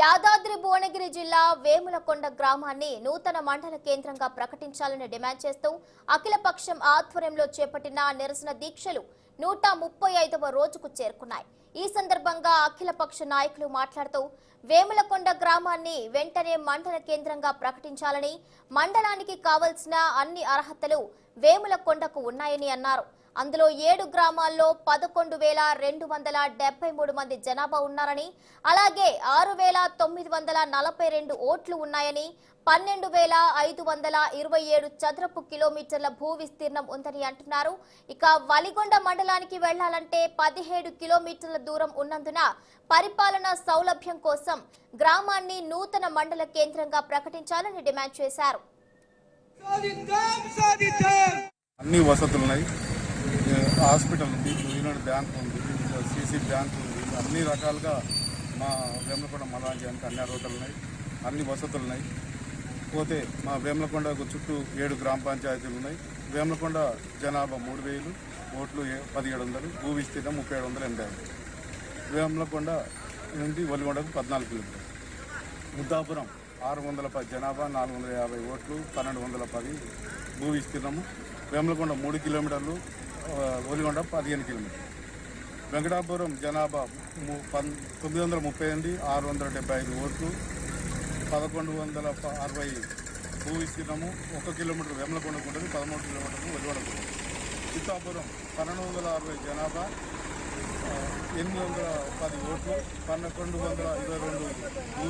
యాదాద్రి భువనగిరి జిల్లా వేములకొండ గ్రామాన్ని నూతన మండల కేంద్రంగా ప్రకటించాలని డిమాండ్ చేస్తూ అఖిలపక్షం ఆధ్వర్యంలో చేపట్టిన నిరసన దీక్షలు 135వ రోజుకు చేరుకున్నాయి. ఈ సందర్భంగా అఖిలపక్ష నాయకులు మాట్లాడుతూ వేములకొండ గ్రామాన్ని వెంటనే మండల కేంద్రంగా ప్రకటించాలని, మండలానికి కావాల్సిన అన్ని అర్హతలు వేములకొండకు ఉన్నాయని అన్నారు. అందులో 7 గ్రామాల్లో 11,273 మంది జనాభా ఉన్నారని, అలాగే 6,942 ఓట్లు ఉన్నాయని, 12,527 చదరపు కిలోమీటర్ల భూ విస్తీర్ణం ఉందని అంటున్నారు. ఇక వలిగొండ మండలానికి వెళ్లాలంటే 17 కిలోమీటర్ల దూరం ఉన్నందున పరిపాలనా సౌలభ్యం కోసం గ్రామాన్ని నూతన మండల కేంద్రంగా ప్రకటించాలని డిమాండ్ చేశారు. అన్ని వసతులున్నాయి. హాస్పిటల్ ఉంది, యూనియన్ బ్యాంక్ ఉంది, సీసీ బ్యాంక్ ఉంది. అన్ని రకాలుగా మా వేములకొండ మండలానికి అన్ని అర్హతలు ఉన్నాయి, అన్ని వసతులు ఉన్నాయి. పోతే మా వేములకొండకు చుట్టూ 7 గ్రామ పంచాయతీలు ఉన్నాయి. వేములకొండ జనాభా 3,000, ఓట్లు 1,700, భూ విస్తీర్ణం 3,785. వేములకొండ నుండి వలిగొండకు 14 కిలోమీటర్లు. ముద్దాపురం 610 జనాభా, 450 ఓట్లు, 1,210 భూ విస్తీర్ణము. వేములకొండ 3 కిలోమీటర్లు, ఒలిగొండ 15 కిలోమీటర్లు. వెంకటాపురం జనాభా 938, 675 ఓట్లు, 1,160 భూ విస్తీర్ణము. 1 కిలోమీటర్ వేములకొండకు ఉంటుంది, 13 కిలోమీటర్లు ఒలిగొండకు ఉంటుంది. చిత్తాపురం 1,260 జనాభా, 810 ఓట్లు, 1,222 భూ